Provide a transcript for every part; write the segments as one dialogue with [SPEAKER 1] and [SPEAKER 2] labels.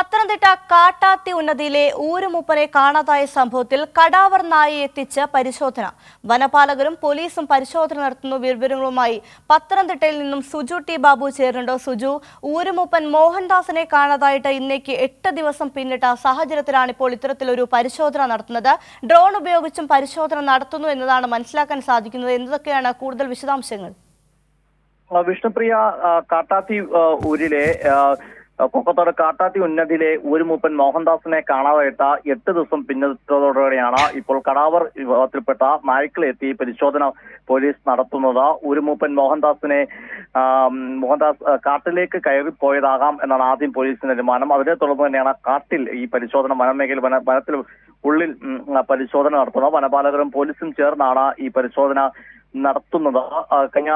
[SPEAKER 1] പത്തനംതിട്ട കാട്ടാത്തി ഉന്നതിയിലെ ഊരുമൂപ്പനെ കാണാതായ സംഭവത്തിൽ കടാവർ നായയെ എത്തിച്ച് പരിശോധന. വനപാലകരും പോലീസും പരിശോധന നടത്തുന്നു. വിവരങ്ങളുമായി പത്തനംതിട്ടയിൽ നിന്നും സുജു ടി ബാബു ചേരുന്നുണ്ട്. സുജു, ഊരുമൂപ്പൻ മോഹൻദാസിനെ കാണാതായിട്ട് ഇന്നേക്ക് 8 ദിവസം പിന്നിട്ട സാഹചര്യത്തിലാണ് ഇപ്പോൾ ഇത്തരത്തിലൊരു പരിശോധന നടത്തുന്നത്. ഡ്രോൺ ഉപയോഗിച്ചും പരിശോധന നടത്തുന്നു എന്നതാണ് മനസ്സിലാക്കാൻ സാധിക്കുന്നത്. എന്തൊക്കെയാണ് കൂടുതൽ വിശദാംശങ്ങൾ?
[SPEAKER 2] വിഷ്ണുപ്രിയ, കാട്ടാത്തി ഊരിലെ കൊക്കത്തോട് കാട്ടാത്തി ഉന്നതിയിലെ ഊരുമൂപ്പൻ മോഹൻദാസിനെ കാണാതായിട്ട് 8 ദിവസം പിന്നിട്ടതോടെയാണ് ഇപ്പോൾ കടാവർ വിഭാഗത്തിൽപ്പെട്ട നായ്ക്കളെ എത്തി പരിശോധന പോലീസ് നടത്തുന്നത്. ഊരുമൂപ്പൻ മോഹൻദാസ് കാട്ടിലേക്ക് കയറിപ്പോയതാകാം എന്നാണ് ആദ്യം പോലീസിന്റെ അനുമാനം. അതിനെ തുടർന്ന് തന്നെയാണ് കാട്ടിൽ ഈ പരിശോധന വനത്തിൽ ഉള്ളിൽ പരിശോധന നടത്തുന്നത്. വനപാലകരും പോലീസും ചേർന്നാണ് ഈ പരിശോധന നടത്തുന്നത്. കഴിഞ്ഞ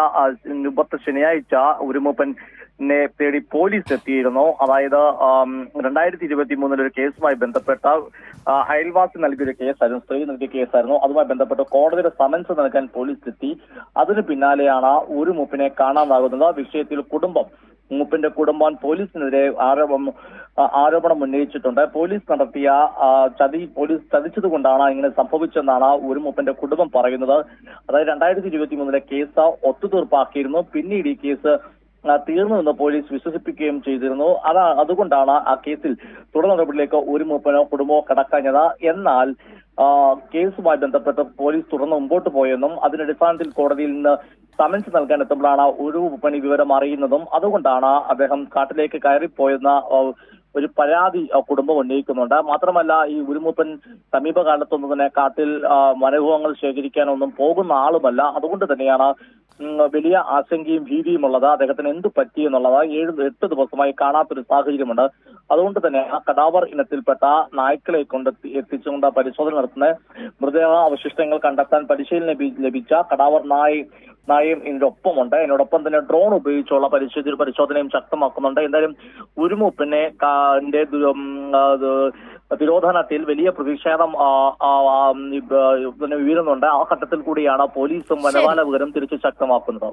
[SPEAKER 2] ശനിയാഴ്ച ഊരുമൂപ്പനെ തേടി പോലീസ് എത്തിയിരുന്നു. അതായത് 2023 ഒരു കേസുമായി ബന്ധപ്പെട്ട അയൽവാസി നൽകിയൊരു കേസായിരുന്നു, സ്ത്രീ നൽകിയ കേസായിരുന്നു. അതുമായി ബന്ധപ്പെട്ട് കോടതിയുടെ സമൻസ് നൽകാൻ പോലീസ് എത്തി. അതിന് പിന്നാലെയാണ് ഊരുമൂപ്പിനെ കാണാതാകുന്നത്. വിഷയത്തിൽ മൂപ്പിന്റെ കുടുംബം പോലീസിനെതിരെ ആരോപണം ഉന്നയിച്ചിട്ടുണ്ട്. പോലീസ് നടത്തിയ പോലീസ് ചതിച്ചത് കൊണ്ടാണ് ഇങ്ങനെ സംഭവിച്ചെന്നാണ് ഊരുമൂപ്പന്റെ കുടുംബം പറയുന്നത്. അതായത് 2023 കേസ് ഒത്തുതീർപ്പാക്കിയിരുന്നു. പിന്നീട് ഈ കേസ് തീർന്നുവെന്ന് പോലീസ് വിശ്വസിപ്പിക്കുകയും ചെയ്തിരുന്നു. അതുകൊണ്ടാണ് ആ കേസിൽ തുടർ നടപടിയിലേക്ക് ഊരുമൂപ്പനോ കുടുംബമോ കടക്കാഞ്ഞത്. എന്നാൽ കേസുമായി ബന്ധപ്പെട്ട് പോലീസ് തുടർന്ന് മുമ്പോട്ട് പോയെന്നും അതിനടിസ്ഥാനത്തിൽ കോടതിയിൽ നിന്ന് സമൻസ് നൽകാൻ എത്തുമ്പോഴാണ് ഊരുമൂപ്പൻ ഈ വിവരം അറിയുന്നതും അതുകൊണ്ടാണ് അദ്ദേഹം കാട്ടിലേക്ക് കയറിപ്പോയെന്ന ഒരു പരാതി കുടുംബം ഉന്നയിക്കുന്നുണ്ട്. മാത്രമല്ല, ഈ ഊരുമൂപ്പൻ സമീപകാലത്തൊന്നും തന്നെ കാട്ടിൽ വനവിഭവങ്ങൾ ശേഖരിക്കാനൊന്നും പോകുന്ന ആളുമല്ല. അതുകൊണ്ട് തന്നെയാണ് വലിയ ആശങ്കയും ഭീതിയും ഉള്ളത്. അദ്ദേഹത്തിന് എന്ത് പറ്റിയെന്നുള്ളത് 7-8 ദിവസമായി കാണാത്തൊരു സാഹചര്യമുണ്ട്. അതുകൊണ്ട് തന്നെ ആ കടാവർ ഇനത്തിൽപ്പെട്ട നായ്ക്കളെ കൊണ്ട് എത്തിച്ചുകൊണ്ട് പരിശോധന നടത്തുന്ന മൃതദേഹ അവശിഷ്ടങ്ങൾ കണ്ടെത്താൻ പരിശീലനം ലഭിച്ച കടാവർ നായയും ഇതിനൊപ്പമുണ്ട്. ഇതിനോടൊപ്പം തന്നെ ഡ്രോൺ ഉപയോഗിച്ചുള്ള പരിശോധനയും ശക്തമാക്കുന്നുണ്ട്. എന്തായാലും ഊരുമൂപ്പനെ തിരോധാനത്തിൽ വലിയ പ്രതിഷേധം ഉയരുന്നുണ്ട്. ആ ഘട്ടത്തിൽ കൂടിയാണ് പോലീസും വനപാലകരും തിരിച്ചു ശക്തമാക്കുന്നത്.